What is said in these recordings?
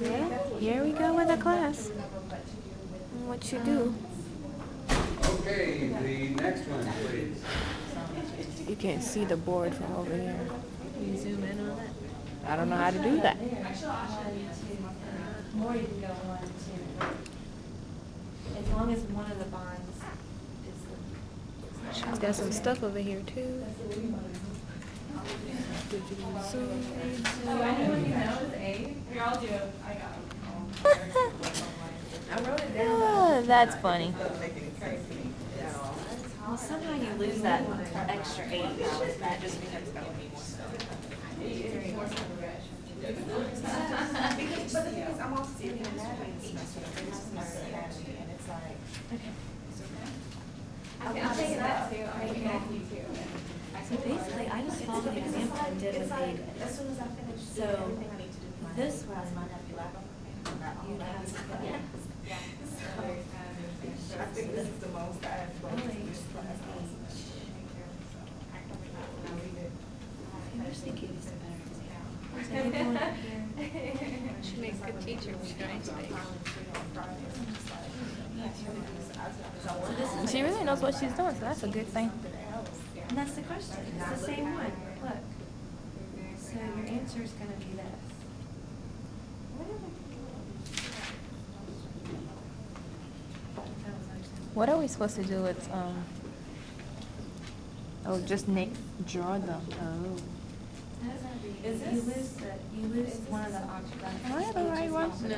Yeah, here we go with the class. What you do? Okay, the next one, please. You can't see the board from over here. Can you zoom in on it? I don't know how to do that. More you can go 1, 2. As long as one of the bonds is She's got some stuff over here too. Digital zoom. Oh, that's funny. Well, somehow you lose that extra 8 dollars. That just becomes going to be more stuff. But the thing is, I'm also sitting in that semester, and it's like, I'll take that too. So basically, I just followed the example and did what they did. as soon as I finish So everything I need to do for my this one, one, might have to laugh. you have to go. I think this is the most I've Really, this class. I'm just thinking it's a better example. So you go up here. She makes a good teacher when she tries to make. So this is She really knows what she's doing, so that's a good thing. And that's the question. It's the same one. Look. So your answer is going to be this. What are we supposed to do with oh, just draw them. Oh. You lose one of the oxygen. Am I the right one? No.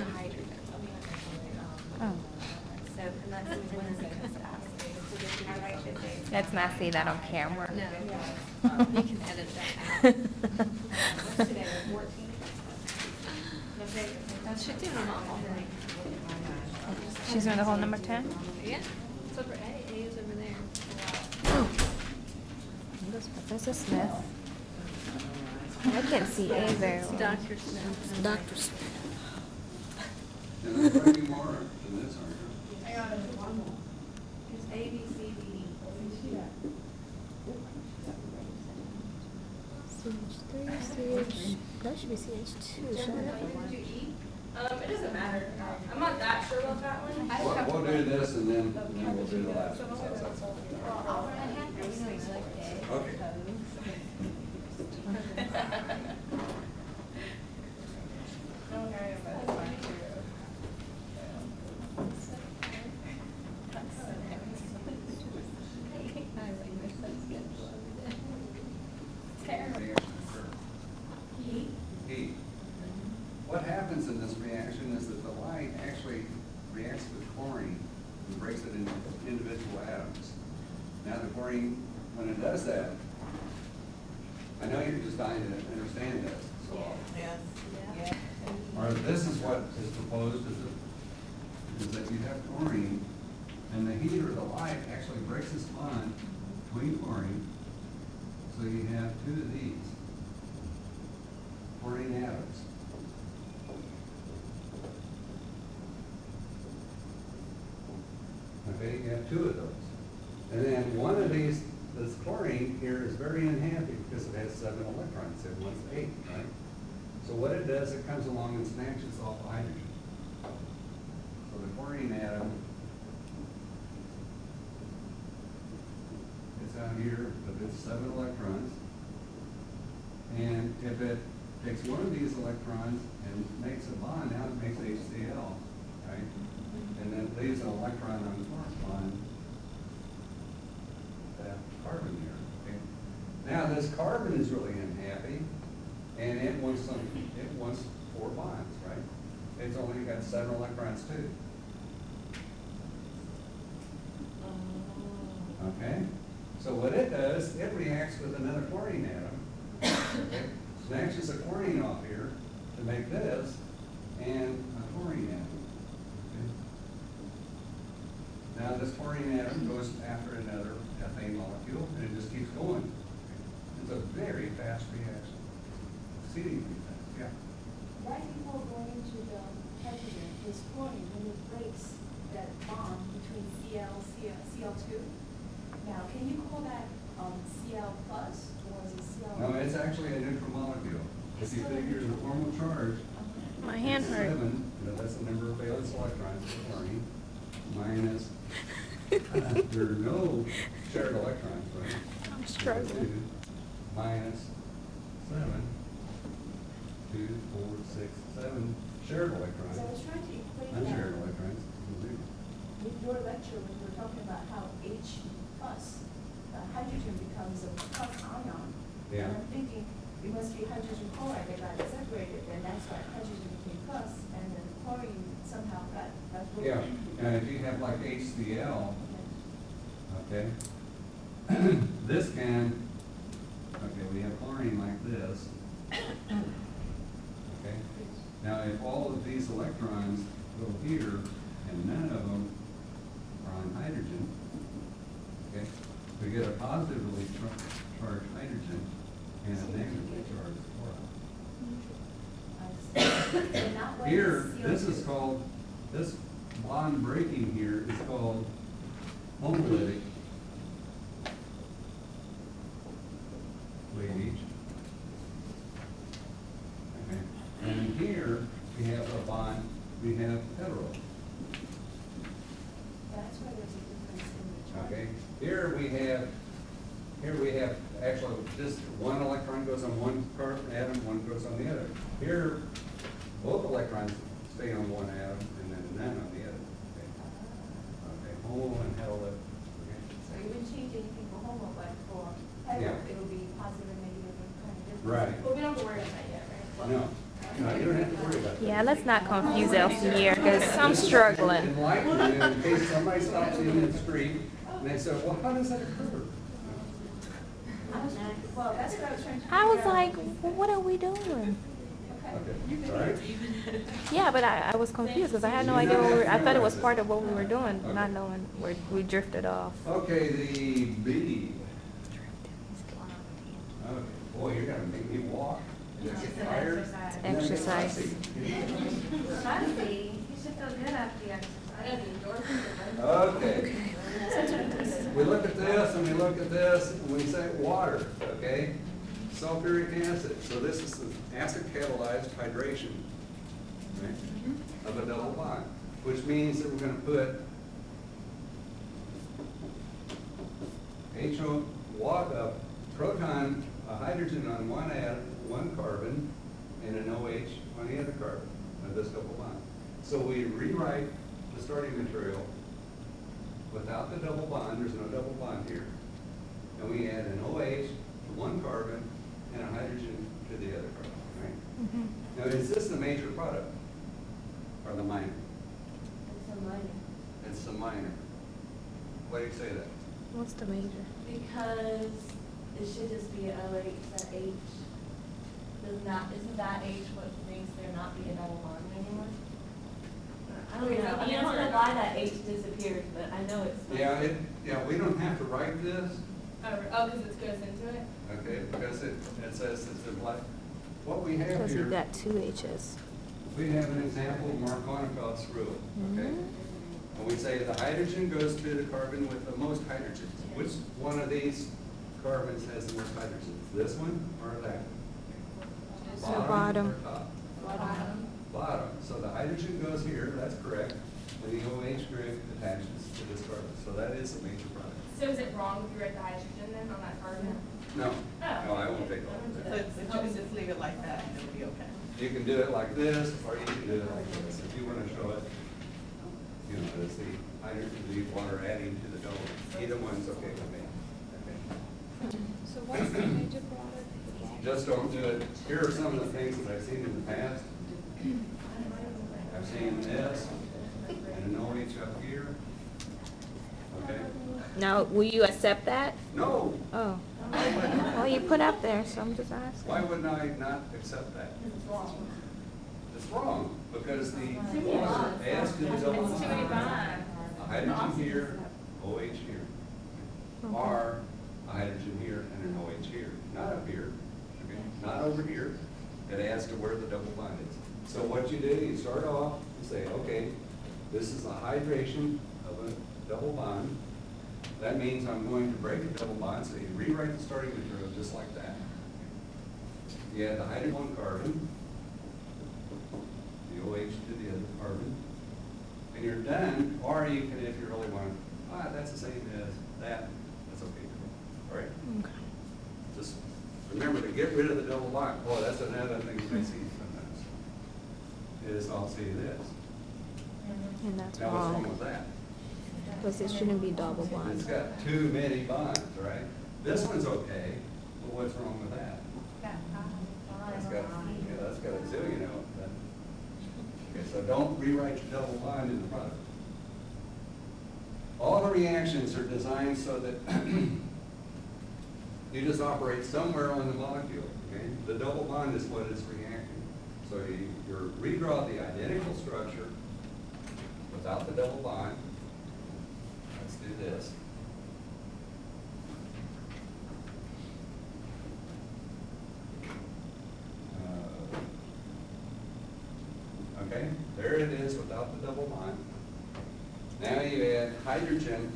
Oh. So, and that's one of the acid. Let's not see that on camera. No. You can edit that out. That should do them all. She's doing the whole number 10? Yeah. It's over A. A is over there. Oh. There's Professor Smith. I can't see A very It's well. Dr. Smith. Dr. Smith. And there's quite a few more than this, aren't there? It's A, B, C, D, E. CH3, CH, that should be CH2, shouldn't it? It doesn't matter. I'm not that sure about that one. We'll do this and then we'll do the last one. So that's- Okay. Heat. What happens in this reaction is that the light actually reacts with chlorine and breaks it into individual atoms. Now the chlorine, when it does that, I know you're just dying to understand this, so. Or this is what is proposed is that you have chlorine and the heat or the light actually breaks this bond between chlorine. So you have two of these chlorine atoms. Okay, you have two of those. And then one of these, this chlorine here is very unhappy because it has 7 electrons. It wants 8, right? So what it does, it comes along and snatches off hydrogen. So the chlorine atom is out here with its 7 electrons. And if it takes one of these electrons and makes a bond, now it makes HCl, right? And then leaves an electron on the correspond that carbon here. Okay? Now this carbon is really unhappy, and it wants 4 bonds, right? It's only got 7 electrons too. Okay? So what it does, it reacts with another chlorine atom. Okay? Snatches a chlorine off here to make this, and a chlorine atom. Okay? Now this chlorine atom goes after another ethane molecule, and it just keeps going. It's a very fast reaction. Exceedingly fast, yeah. Right before going into the hydrogen is chlorine, when it breaks that bond between Cl2. Now, can you call that Cl plus or is it Cl? No, it's actually a neutral molecule. If you figure the formal charge. My hand hurt. 7, that's the number of valence electrons for chlorine, minus, there are no shared electrons, right? I'm struggling. 2 minus 7, 2, 4, 6, 7 shared electrons. So I was trying to equate Unshared that electrons. with your lecture when we were talking about how H plus, hydrogen becomes a plus ion. Yeah. And I'm thinking, it must be hydrogen chloride that got separated, and that's why hydrogen became plus, and then chlorine somehow got broken. Yeah, and if you have like HCl, okay, this can, okay, we have chlorine like this. Okay, now if all of these electrons go here and none of them are on hydrogen, okay, we get a positively charged hydrogen and a negatively charged chloride. Here, this is called, this bond breaking here is called homolytic cleavage. Okay. And here, we have a bond, we have hetero. That's why there's a difference in the charge. Okay, here we have actually just one electron goes on one carbon atom, one goes on the other. Here, both electrons stay on one atom and then none on the other. Okay, okay. Homo and hetero. Okay. So you wouldn't change anything for homo, but for hetero, Yeah. it would be positive and negative and kind of different. Right. But we don't have to worry about that yet, right? No, no, you don't have to worry about that. Yeah, let's not confuse Elsie because I'm struggling. Enlighten you in case somebody stops you in the street and they say, well, how does that occur? Well, that's what I was trying to. I was figure out. like, what are we doing? Okay, all right. Yeah, but I was confused because I had no idea what we were, I thought it was part of what we were doing, not knowing where we drifted off. Okay, the B. Okay, boy, you're gonna make me walk. Is it tired? Exercise. Honestly, you should feel good after the exercise. I know the endorphins are right. Okay. We look at this and we look at this and we say water, okay? Sulfuric acid. So this is the acid catalyzed hydration, right, of a double bond, which means that we're going to put HO, proton, a hydrogen on one atom, one carbon, and an OH on the other carbon of this double bond. So we rewrite the starting material without the double bond. There's no double bond here. And we add an OH to one carbon and a hydrogen to the other carbon, right? Now, is this the major product or the minor? It's a minor. It's the minor. Why do you say that? What's the major? Because it should just be an OH, that H does not, isn't that H what makes there not be a double bond anymore? I don't know, I mean, I don't know why that H disappears, but I know it's. Yeah, we don't have to write this, Oh, because it goes into it? okay, because it says it's in black. What we have Because here. you've got two H's. We have an example of Markovnikov's rule, okay? And we say the hydrogen goes to the carbon with the most hydrogens. Which one of these carbons has the most hydrogens? This one or that? Bottom. Or top? Bottom. So the hydrogen goes here, that's correct, and the OH group attaches to this carbon. So that is a major product. So is it wrong if you write the hydrogen then on that carbon? No, no, I won't take all of So that. you can just leave it like that and it'll be okay. You can do it like this, or you can do it like this. If you want to show it, you know, as the hydrogen, the water adding to the double, either one's okay with me. Okay. So what's the major product? Just don't do it. Here are some of the things that I've seen in the past. I've seen this, and an OH up here. Okay? Now, will you accept that? No, Oh. Well, you put up there, so I'm just asking. why wouldn't I not accept that? It's wrong. It's wrong, because the water adds to the double It's too many bond. bonds. A hydrogen here, OH here. Or a hydrogen here and an OH here, not up here, okay? Not over here. It adds to where the double bond is. So what you do, you start off, you say, okay, this is a hydration of a double bond. That means I'm going to break a double bond, so you rewrite the starting material just like that. you add the hydrogen one carbon, the OH to the other carbon, and you're done, or you can, if you really want, that's the same as that, that's okay too. All right? Okay. Just remember to get rid of the double bond. Boy, that's another thing you may see sometimes. Is I'll see this. And that's Now, what's wrong wrong, with that? because it shouldn't be double It's bond. got too many bonds, right? This one's okay, but what's wrong with that? It's got, that's got a zillion of them. Okay, so don't rewrite the double bond in the product. All the reactions are designed so that you just operate somewhere on the molecule, okay? The double bond is what is reacting. So you redraw the identical structure without the double bond. Let's do this. Okay, there it is without the double bond. Now you add hydrogen.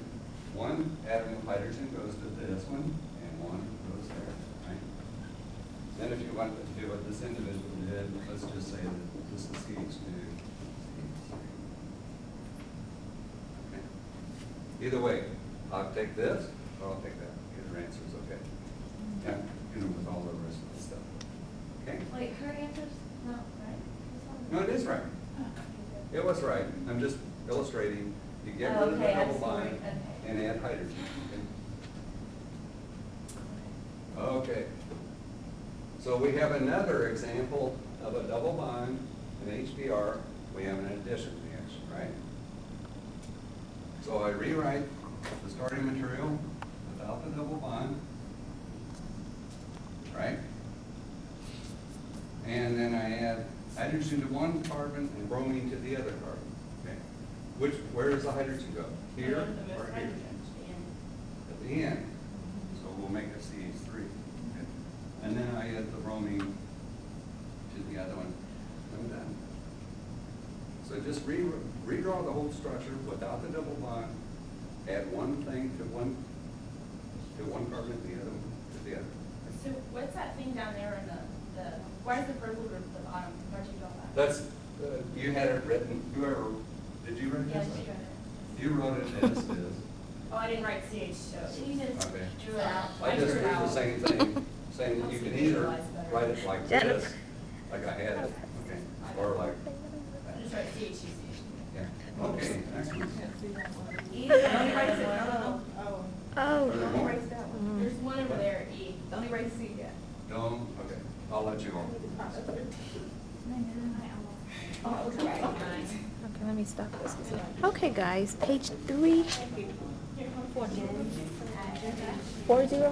One atom of hydrogen goes to this one, and one goes there, right? Then if you want to do what this individual did, let's just say that this is CH2. Okay. Either way, I'll take this, or I'll take that. Either answer is okay. Yeah, you know, with all the rest of the stuff. Okay? Wait, her answer's not right? This one? No, it is right. It was right. I'm just illustrating. You get rid of the Okay, I double see. bond Okay. and add hydrogen. Okay. So we have another example of a double bond in HBr. We have an addition reaction, right? So I rewrite the starting material without the double bond, right? And then I add hydrogen to one carbon and bromine to the other carbon, okay? Where does the hydrogen go? Here or here? At the end. So we'll make a CH3. Okay? And then I add the bromine to the other one. I'm done. So just redraw the whole structure without the double bond. Add one thing to one carbon and the other one to the other. So what's that thing down there in the why is the purple group at the bottom? Where'd you draw that? That's, you had it written, did you write Yeah, this? she got it. You wrote it as is. Oh, I didn't write CH, so. She just Okay. drew it out. I just drew did it the out. same thing, saying that you can either write it like this, like I had it, okay, or like I that. just write CH. Yeah. Okay, next one. Either. Don't write it, no. Oh. Are there more? There's one over there, E. Don't erase C yet. No, okay, I'll let you go. Okay, let me stop this. Okay, guys, page 3. 40?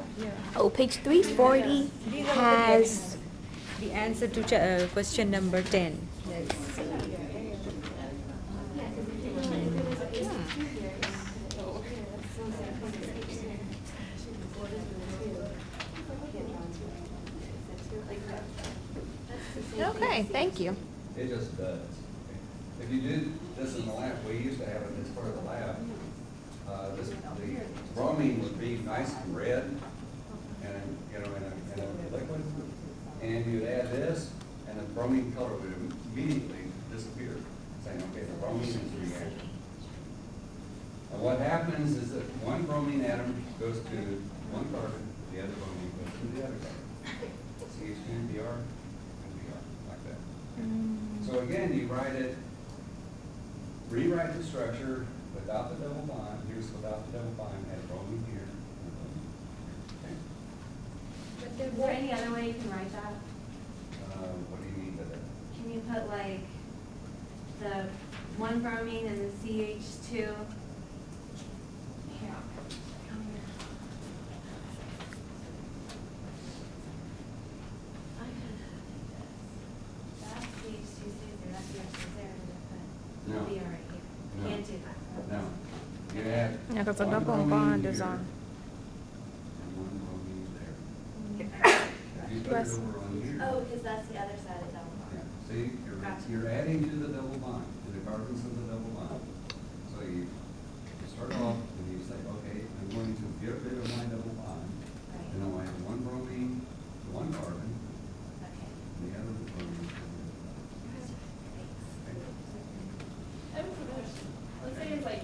Oh, page 340 has, The answer to question number 10. okay, thank you. It just does. If you did this in the lab, we used to have it as part of the lab. The bromine would be nice and red, and in a liquid, and you'd add this, and the bromine color would immediately disappear, saying, okay, the bromine is reacting. And what happens is that one bromine atom goes to one carbon, the other bromine goes to the other carbon. CH2, Br, and Br, like that. So again, you rewrite the structure without the double bond. Here's without the double bond, add bromine here. Okay. Is there any other way you can write that? What do you mean by that? Can you put like the one bromine and the CH2? Here. Come here. I could do this. That's CH2 stays there, that's the extra there, and then No. put B right here. No. Can't do that. No. You add Yeah, because the one double bromine bond is here, on. and one bromine there. If you put it Yes. over on here. Oh, because that's the other side of double bond. Yeah, see, Gotcha. you're adding to the double bond, to the carbons of the double bond. So you start off and you say, okay, I'm going to get rid of my double bond. Right. And I'll add one bromine to one carbon, Okay.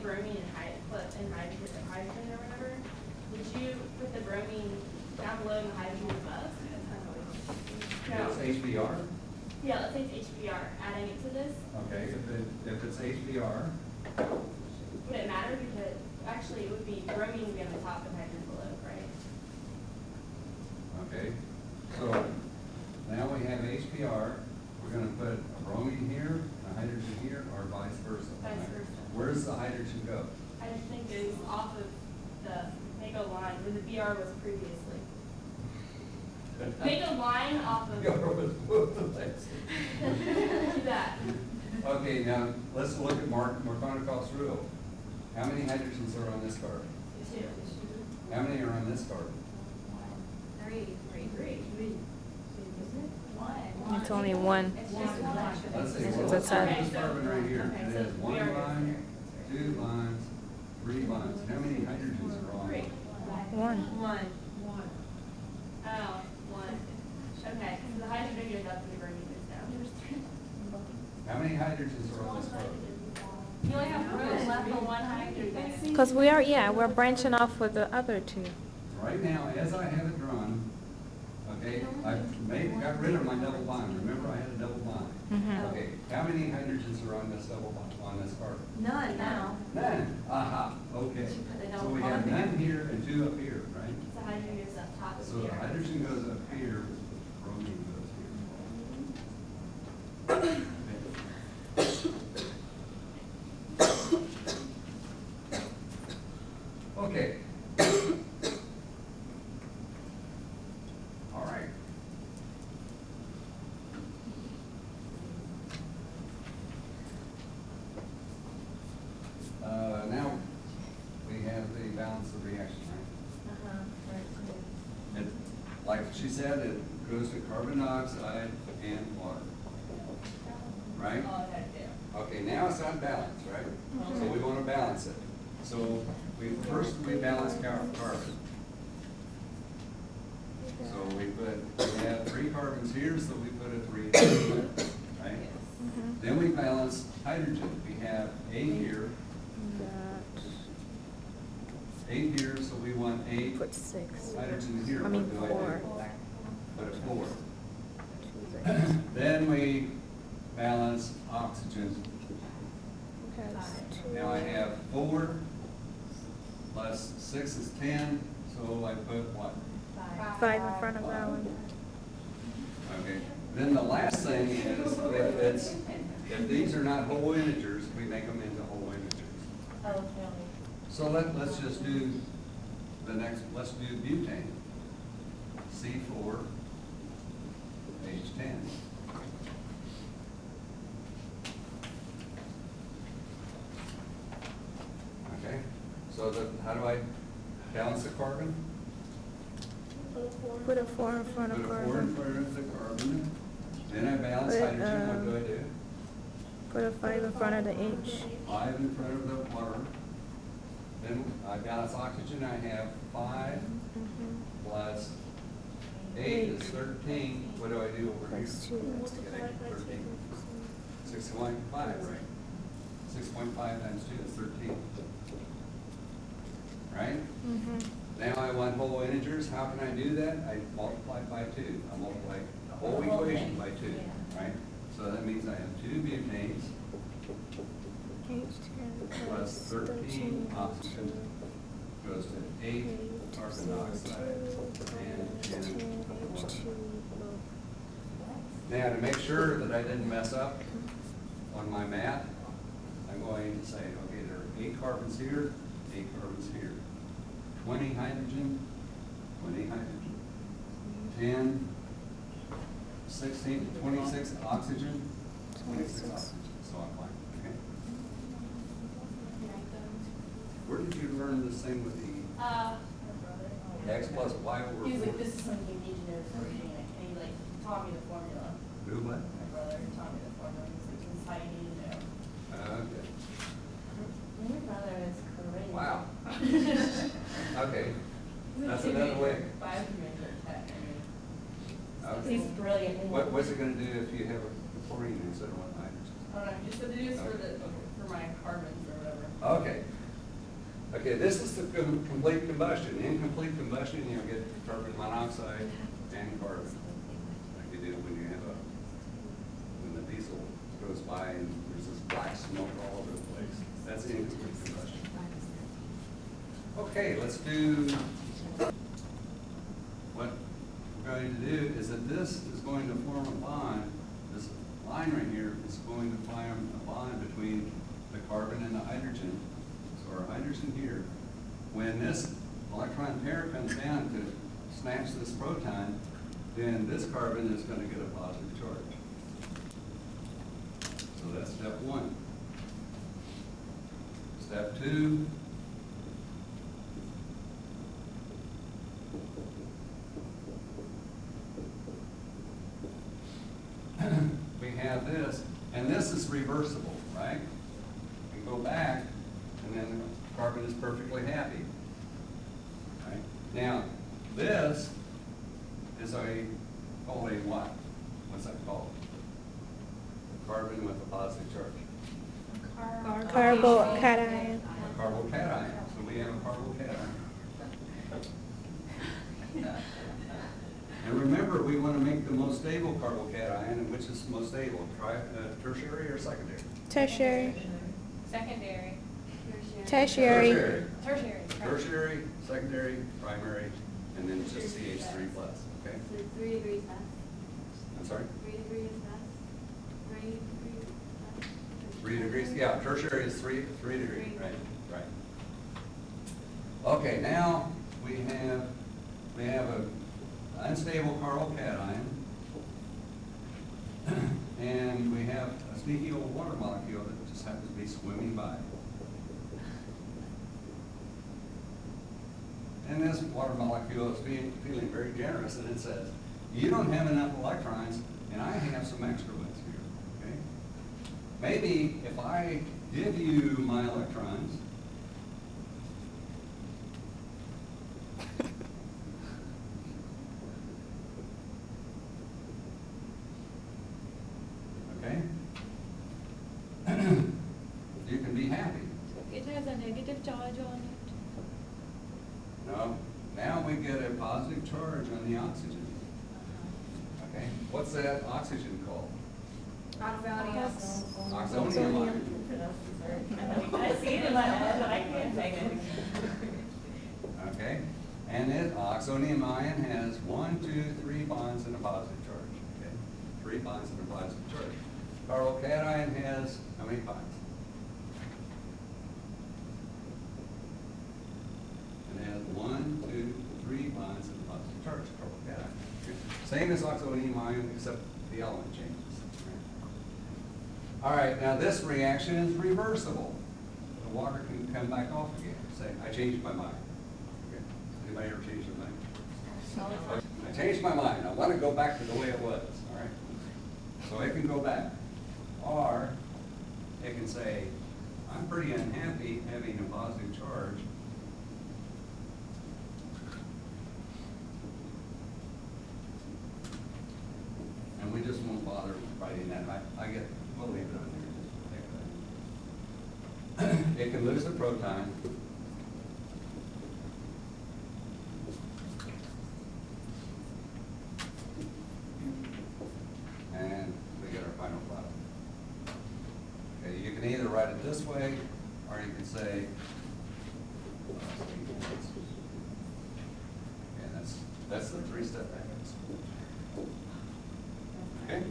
like bromine and hydrogen or whatever, would you put the bromine down below and the hydrogen above? It's HBr? Yeah, let's say it's HBr, adding it to this. Okay, if it's HBr, Would it matter? Because actually it would be bromine would be on the top and hydrogen below, right? okay, so now we have HBr, we're gonna put a bromine here, a hydrogen here, or vice versa. Vice versa. Where does the hydrogen go? I just think it's off of the Mako line where the BR was previously. Make a line off of. Do that. Okay, now, let's look at Markovnikov's rule. How many hydrogens are on this carbon? Two. How many are on this carbon? Three. It's only one. It's just one. Let's see, This well, is let's a look at tie. this carbon right here. Okay, It so has one BR goes line, there. 2 lines, 3 lines. How many hydrogens are on? Three. One. Oh, one. Okay, so the hydrogen goes up and the bromine goes down. How many hydrogens are on this carbon? You only have room left for one hydrogen. Because we're branching off with the other two. Right now, as I have it drawn, okay, got rid of my double bond. Remember, I had a double bond. Mhm. Okay, how many hydrogens are on this double bond, on this carbon? None now. None. Aha, okay. Should put the So double we have bond there. none here and 2 up here, right? So hydrogen goes up top of So the here. hydrogen goes up here, bromine goes here. Okay. All right. Now, we have the balance of reaction, right? Uh-huh. It, like she said, it goes to carbon dioxide and water. Right? Oh, okay, yeah. Okay, now it's on balance, right? So we want to balance it. So we balance carbon. So we have 3 carbons here, so we put a 3 here, right? Then we balance hydrogen. We have 8 here, 8 here, so we want 8 Put 6. hydrogen here. I mean, What do 4. Put a 4. Then we balance oxygen. Now I have 4 plus 6 is 10, so I put what? 5 in front of that one. Okay, then the last thing is, if these are not whole integers, we make them into whole integers. So let's just do let's do butane. C4, H10. Okay, so how do I balance the carbon? Put a 4 in front of Put a 4 in carbon. front of the carbon. Then I balance Put, hydrogen, what do I do? Put a 5 in front of the H. 5 in front of the water. Then I balance oxygen, I have 5 plus 8 is 13. What do I do over here? Plus 2. Get 13. 6.5, right? 6.5 times 2 is 13. Right? Now I want whole integers. How can I do that? I multiply by 2. I multiply the whole equation by 2, right? So that means I have 2 butanes H10 plus 13 oxygen goes to 8 carbon dioxide and 10 water. Now, to make sure that I didn't mess up on my math, I'm going to say, okay, there are 8 carbons here, 8 carbons here. 20 hydrogen, 20 hydrogen. 10, 16, 26 oxygen, 26 oxygen. So I'm fine, okay? Where did you learn this thing with the X plus Y over 4? He was like, this is something you need to know for organic, and he like taught me the formula. Do what? My brother taught me the formula, he's like, this is how you need to know. Okay. Your brother is crazy. Wow. Okay. That's another way. Biochemical tech, I mean. Okay. He's brilliant. What's it gonna do if you have a chlorine instead of one hydrogen? I don't know, just what it is for my carbons or whatever. Okay, Okay, this is the complete combustion. Incomplete combustion, you'll get carbon monoxide and carbon. Like you do when you have when the diesel goes by and there's this black smoke all over the place. That's incomplete combustion. Okay, let's do, what we're going to do is that this is going to form a bond. This line right here is going to form a bond between the carbon and the hydrogen. So our hydrogen here, when this electron pair comes down to snatch this proton, then this carbon is going to get a positive charge. So that's step one. Step two, we have this, and this is reversible, right? We go back, and then the carbon is perfectly happy. Right? Now, this is called a what? What's that called? Carbon with a positive charge. Carbocation. A carbocation. So we have a carbocation. And remember, we want to make the most stable carbocation, which is most stable, tertiary or secondary? Tertiary. Secondary. Tertiary. Tertiary. Tertiary, secondary, primary, and then just CH3+, okay? So 3 degrees less. I'm sorry? 3 degrees less. 3 degrees less. 3 degrees, yeah, tertiary is 3 degrees, right. Okay, now we have a unstable carbocation, and we have a sneaky old water molecule that just happens to be swimming by. And this water molecule is feeling very generous, and it says, you don't have enough electrons, and I have some extra ones here, okay? Maybe if I give you my electrons, okay? You can be happy. It has a negative charge on it. No, now we get a positive charge on the oxygen. Okay, what's that oxygen called? Oxonium ion. I see it in my head, but I can't say it. Okay, and it, oxonium ion has 1, 2, 3 bonds and a positive charge. Okay, 3 bonds and a positive charge. Carbocation has how many bonds? It has 1, 2, 3 bonds and a positive charge. Carbocation. Okay. Same as oxonium ion, except the element changes. All right, now this reaction is reversible. The water can come back off again. Say, I changed my mind. Okay. Anybody ever change their mind? I changed my mind. I want to go back to the way it was. All right. So it can go back. Or it can say, I'm pretty unhappy having a positive charge. And we just won't bother writing that. We'll leave it on there. It can lose the proton. And we get our final product. Okay, you can either write it this way, or you can say, and that's the 3-step mechanism. Okay?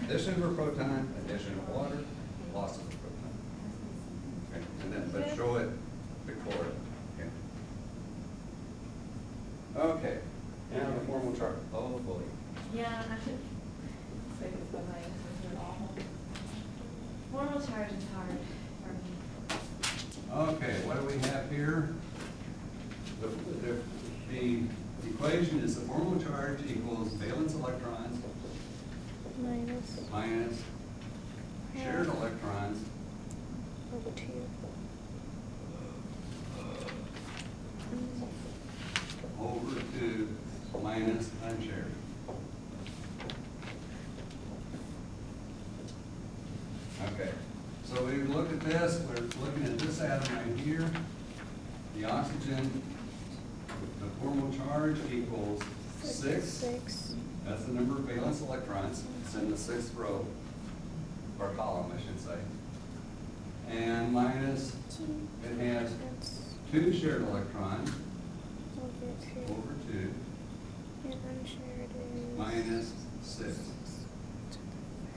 Addition of a proton, addition of water, loss of a proton. Okay, and then, but show it pictorially. Okay. Okay, now the formal chart. Oh boy. Yeah. Say this by my answers are awful. Formal charge is hard for me. Okay, what do we have here? The equation is the formal charge equals valence electrons minus shared electrons over 2. over 2 minus unshared. Okay, so So we look at this, we're looking at this atom right here. The oxygen, the formal charge equals 6. 6. That's the number of valence electrons. It's in the 6th row, or column, I should say. And minus, it has 2 shared electrons over 2 And unshared is minus 6.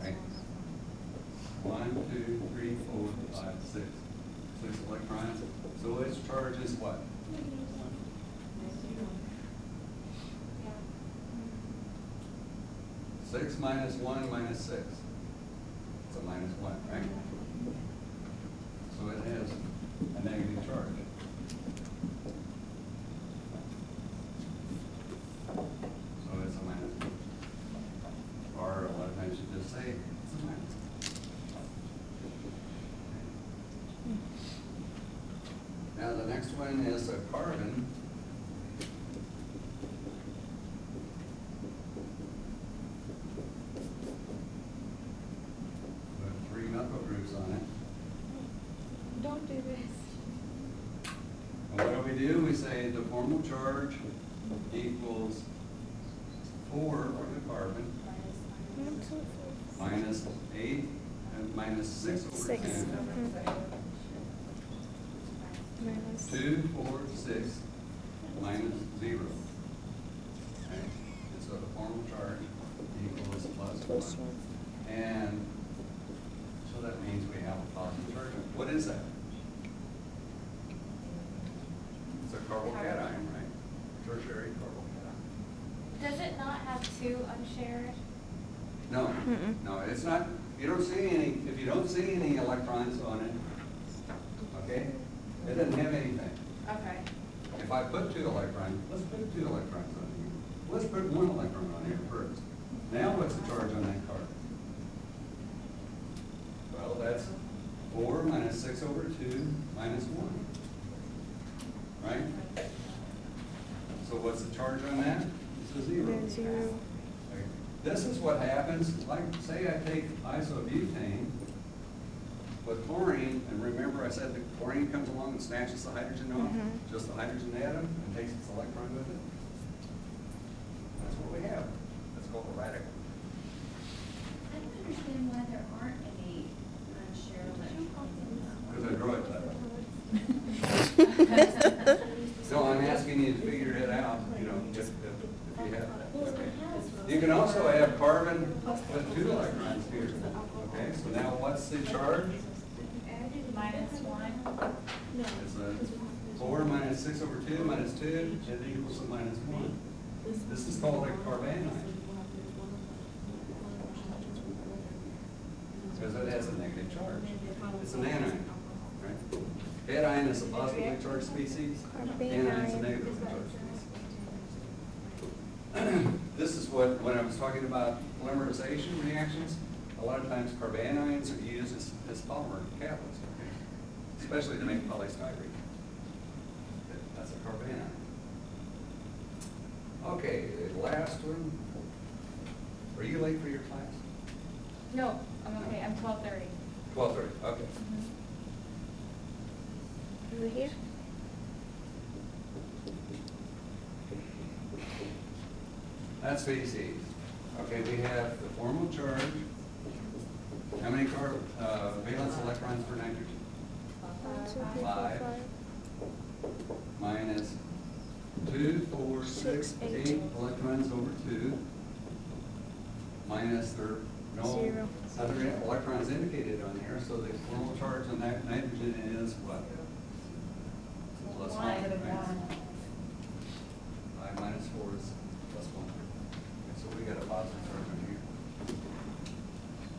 Right? 1, 2, 3, 4, 5, 6. 6 electrons. So its charge is what? Yeah. 6 minus 1 minus 6. It's a minus 1, right? So it has a negative charge. So it's a minus 1. Or a lot of times you just say it's a minus 1. Now the next one is a carbon. With 3 methyl groups on it. Don't do this. And what do? We say the formal charge equals 4 for the carbon minus 8 and minus 6 over 6. 10. Minus 2, 4, 6 minus 0. Okay? And so the formal charge equals plus plus 1. 1. And so that means we have a positive charge. What is that? It's a carbocation, right? Tertiary carbocation. Does it not have 2 unshared? No, Mm-mm. no, it's not, you don't see any, if you don't see any electrons on it, okay, it doesn't have anything. Okay. If I put 2 electrons, let's put 2 electrons on here. Let's put 1 electron on here first. Now what's the charge on that carbon? Well, that's 4 minus 6 over 2 minus 1. Right? So what's the charge on that? It's a 0. Then 0. Okay. This is what happens, like, say I take isobutane with chlorine, and remember I said the chlorine comes along and snatches the hydrogen off, Mhm. just the hydrogen atom, and takes its electron with it. That's what we have. That's called a radical. I don't understand why there aren't any unshared electrons. Because I draw it that way. No, I'm asking you to figure it out, you know, if you have that. Okay. You can also have carbon with 2 electrons here. Okay, so now what's the charge? Minus 1. It's a 4 minus 6 over 2 minus 2, it equals a minus 1. This is called a carbanion. Because it has a negative charge. It's an anion, right? Cation is a positively charged species. Anion is a negatively charged species. This is what, when I was talking about polymerization reactions, a lot of times carbanions are used as polymer catalysts, okay? Especially to make polystyrene. That's a carbanion. Okay, the last one. Are you late for your class? No, I'm okay. I'm 12:30. 12:30, okay. Over here. That's species. Okay, we have the formal charge. How many valence electrons per nitrogen? 1, 2, 3, 4, 5. 5. Minus 2, 4, 6, 8 electrons over 2. Minus there are no 0. other electrons indicated on here, so the formal charge on that nitrogen is what? Plus 1. Right? 5 minus 4 is plus 1. Okay, so we got a positive charge on here.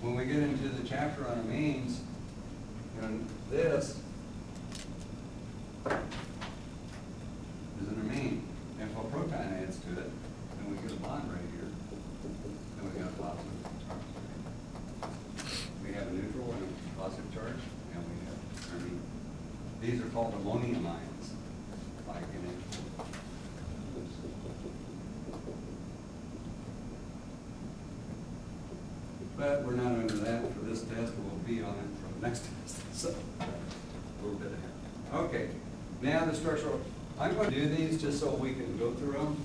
When we get into the chapter on amines, and this is an amine. If a proton adds to it, then we get a bond right here. Then we got a positive charge. We have a neutral and a positive charge, and we have amine. These are called ammonium ions, like in it. But we're not under that for this test, we'll be on it from next test, so, a little bit ahead. Okay, now the structural, I'm going to do these just so we can go through them.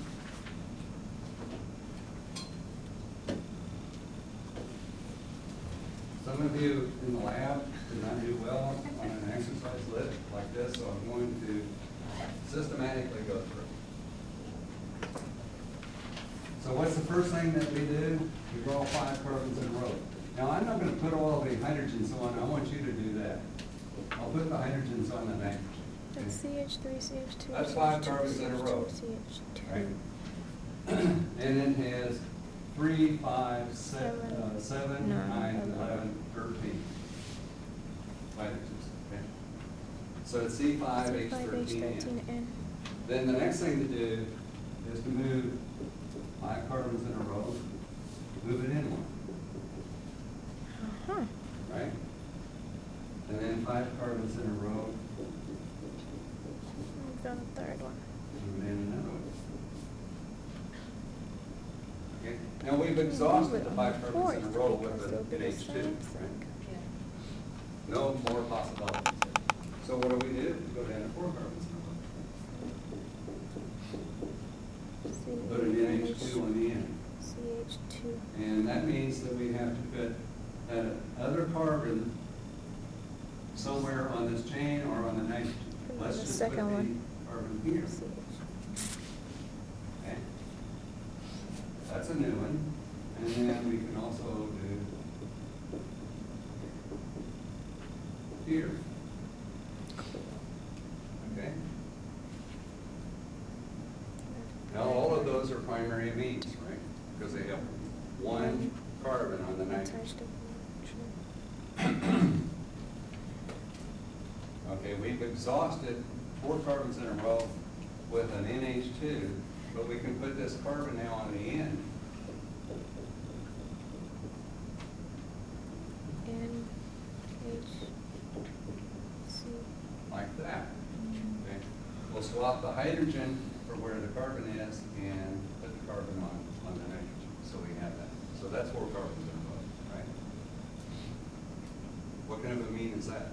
Some of you in the lab did not do well on an exercise list like this, so I'm going to systematically go through. So what's the first thing that we do? We draw 5 carbons in a row. Now, I'm not going to put all the hydrogens on, I want you to do that. I'll put the hydrogens on the nitrogen. okay? That's CH3, CH2. That's 5 carbons in a row. CH2. Right? And it has 3, 5, 7, 9, 11, 13 hydrogens. Okay? So it's C5H13N. Then the next thing to do is to move 5 carbons in a row, move it in one, Uh-huh. right? And then 5 carbons in a row, We've done a third one. move it in another one. Okay? Now we've exhausted the 5 carbons in a row with an H2, right? No more possibilities. So what do? We go down to 4 carbons in a row. Put an NH2 on the end. CH2. And that means that we have to put that other carbon somewhere on this chain or on the nitrogen. And Let's then the just put the second one. carbon here. CH. Okay? That's a new one. And then we can also do here. Okay? Now, all of those are primary amines, right? Because they have 1 carbon on the nitrogen. Attached to Okay, we've exhausted 4 carbons in a row with an NH2, but we can put this carbon now on the end. N, H, C. Like that. Okay. We'll swap the hydrogen for where the carbon is and put the carbon on the nitrogen. So we have that. So that's 4 carbons in a row, right? What kind of amine is that?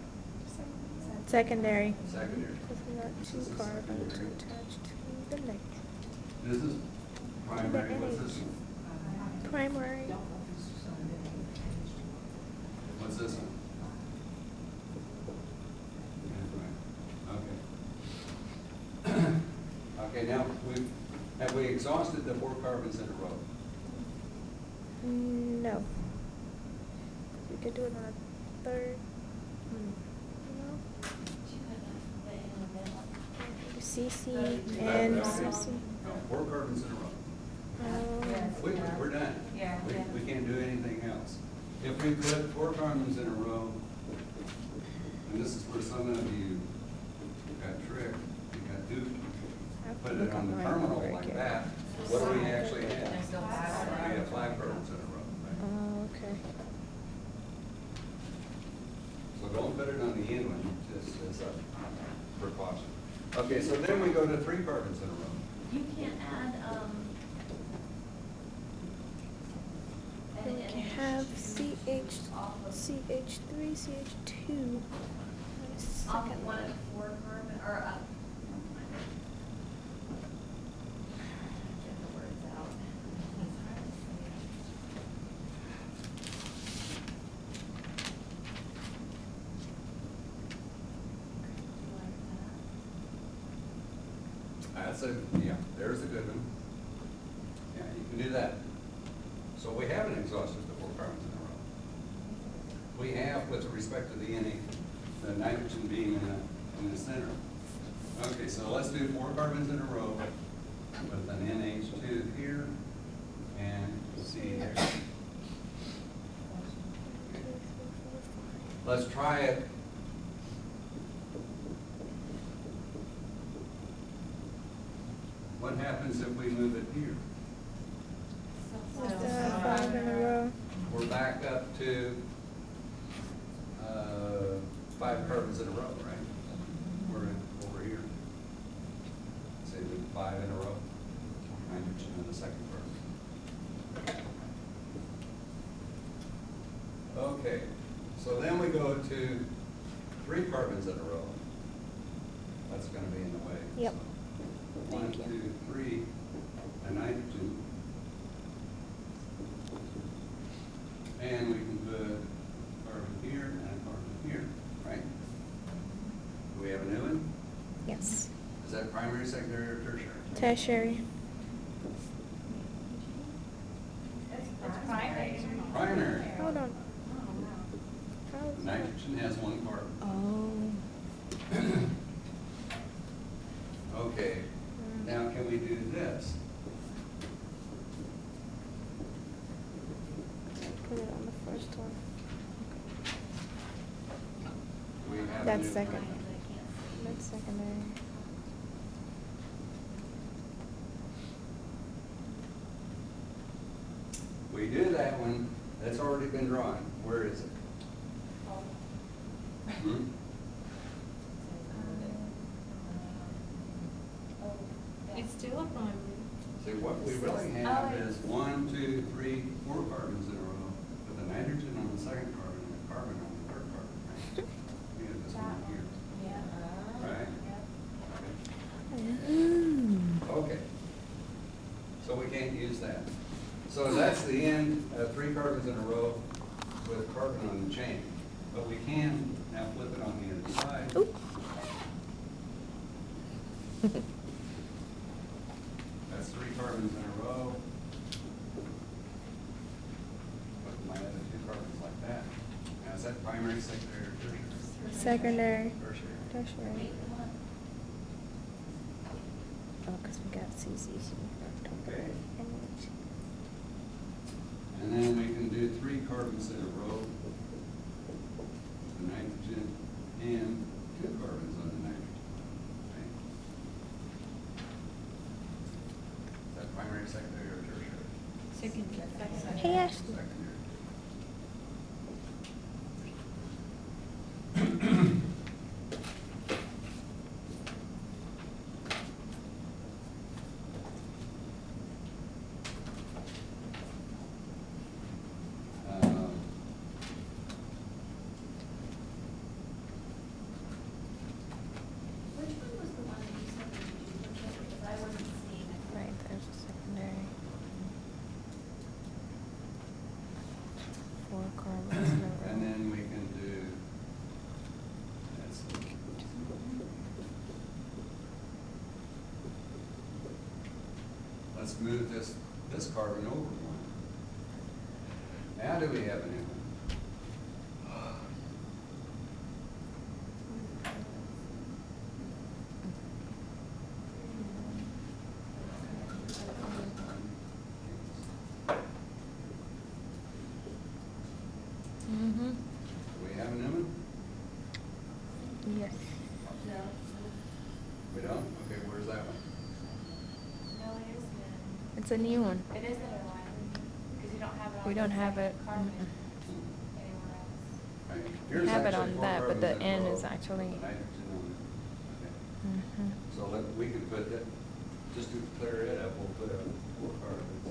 Secondary. Secondary. Because we got This 2 is a carbons secondary. attached to the nitrogen. This is primary. What's this one? Primary. What's this one? Okay. Okay, now have we exhausted the 4 carbons in a row? No. We could do it on a third. No. CC and CC. No, 4 carbons in a row. We're done. Yeah. We can't do anything else. If we put 4 carbons in a row, and this is where some of you got tricked, you got duped, put it on the terminal like that, what do we actually have? We have 5 carbons in a row, right? Oh, okay. So don't put it on the end one, just as a precaution. Okay, so then we go to 3 carbons in a row. You can't add, Then we can have CH, CH3, CH2. on the off second one one. of 4 carbon, or up. Get the words out. That's a, yeah, there's a good one. Yeah, you can do that. So we haven't exhausted the 4 carbons in a row. We have with respect to the the nitrogen being in the center. Okay, so let's do 4 carbons in a row with an NH2 here and C there. Let's try it. What happens if we move it here? We've done 5 in a row. We're back up to 5 carbons in a row, right? We're over here. Say the 5 in a row. Nitrogen in the second carbon. Okay, So then we go to 3 carbons in a row. That's gonna be in the way. Yep. So 1, Thank you. 2, 3, a nitrogen. And we can put carbon here and a carbon here, right? Do we have a new one? Yes. Is that primary, secondary, or tertiary? Tertiary. It's primary. Primary. Hold on. How is that? Nitrogen has 1 carbon. Oh. Okay, now can we do this? Put it on the first one. We have a That's new second. carbon. That's secondary. We do that one, that's already been drawn. Where is it? Hmm? It's still a primary. See, what we really have is 1, 2, 3, 4 carbons in a row, with a nitrogen on the second carbon and a carbon on the third carbon, right? We have this one here, right? Okay. So we can't use that. So that's the end of 3 carbons in a row with carbon on the chain. But we can now flip it on the other side. Oop. That's 3 carbons in a row. With my other 2 carbons like that. Now is that primary, secondary, or tertiary? Secondary. Tertiary. Tertiary. Oh, because we got CCC. Okay. And then we can do 3 carbons in a row. The nitrogen and 2 carbons on the nitrogen. Okay. Is that primary, secondary, or tertiary? Second. Hey, Ashley. Secondary. Which one was the one that you said that you duplicate, because I wasn't seeing it. Right, there's a secondary. 4 carbons in a row. And then we can do, that's, let's move this carbon over 1. Now do we have a new one? Mm-hmm. Do we have a new one? Yes. No. We don't? Okay, where's that one? No, it is good. It's a new one. It is underlined, because you don't have it on. We the don't have second it. carbon Mm-mm. anywhere else. Right. We Here's have it actually on 4 that, but carbons the in a N row is actually. with the nitrogen on it. Okay. Mm-hmm. So we can put that, just to clear it up, we'll put 4 carbons.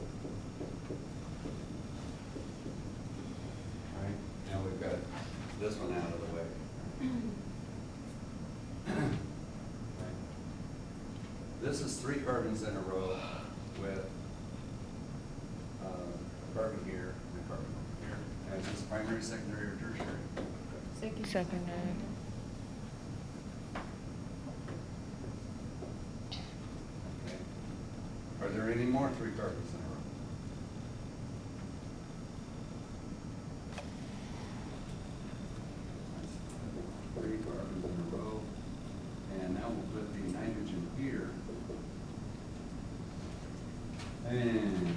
All right, now we've got this one out of the way. Right. This is 3 carbons in a row with a carbon here and a carbon over here. Now, is this primary, secondary, or tertiary? Secondary. Okay. Are there any more 3 carbons in a row? That's 3 carbons in a row. And now we'll put the nitrogen here. And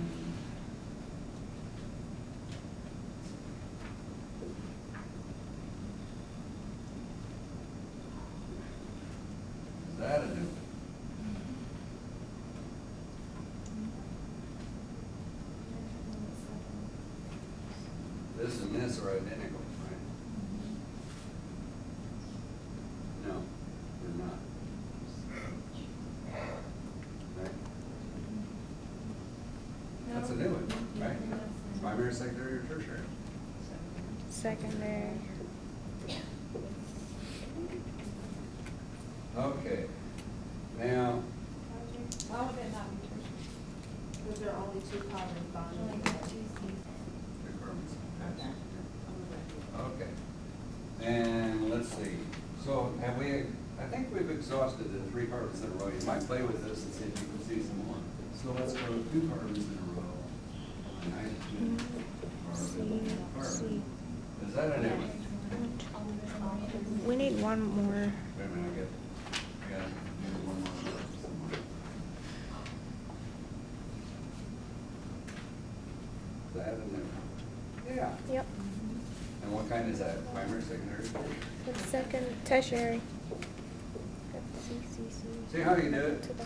is that a new one? This and this are identical, right? No, they're not. Right? That's a new one, right? Primary, secondary, or tertiary? Secondary. Okay. Now, Why would that not be tertiary? Because there are only two carbons bonded Only together. got two C's. the carbons. Okay. Okay. And let's see, so have we, I think we've exhausted the 3 carbons in a row. You might play with this and see if you can see some more. So let's go 2 carbons in a row. Nitrogen, carbon, carbon. Is that an image? We need one more. Wait a minute, I got to do one more somewhere. Is that an image? Yeah. Yep. And what kind is that? Primary, secondary? The second tertiary. C, C, C. See how you do it? To the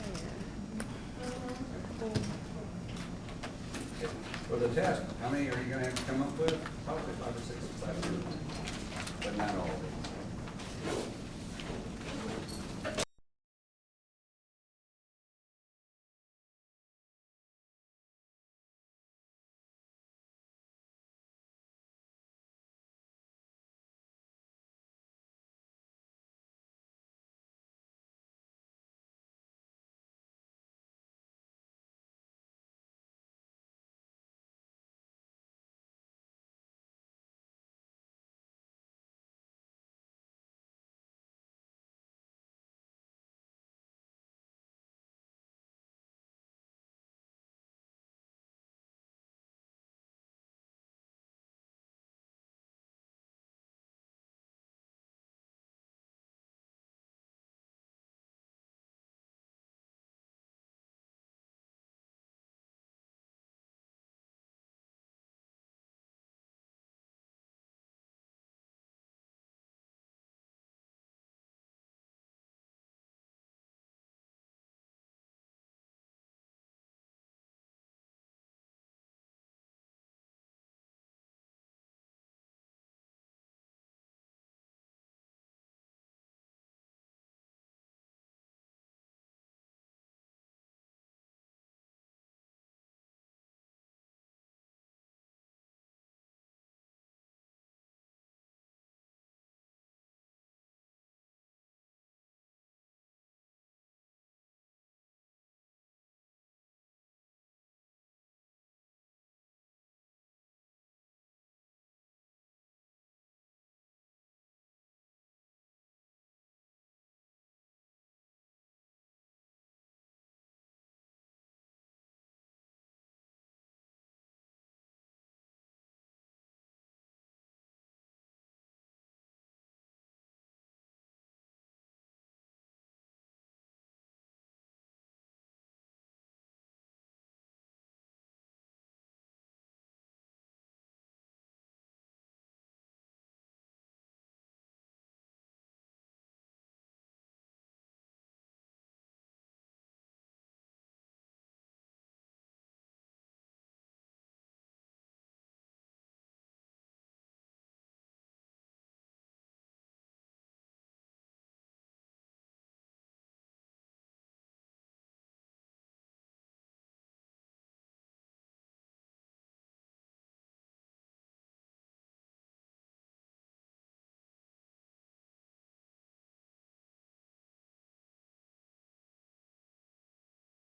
For the test, how many are you gonna have to come up with? Probably 5 or 6, 7, but not all of them.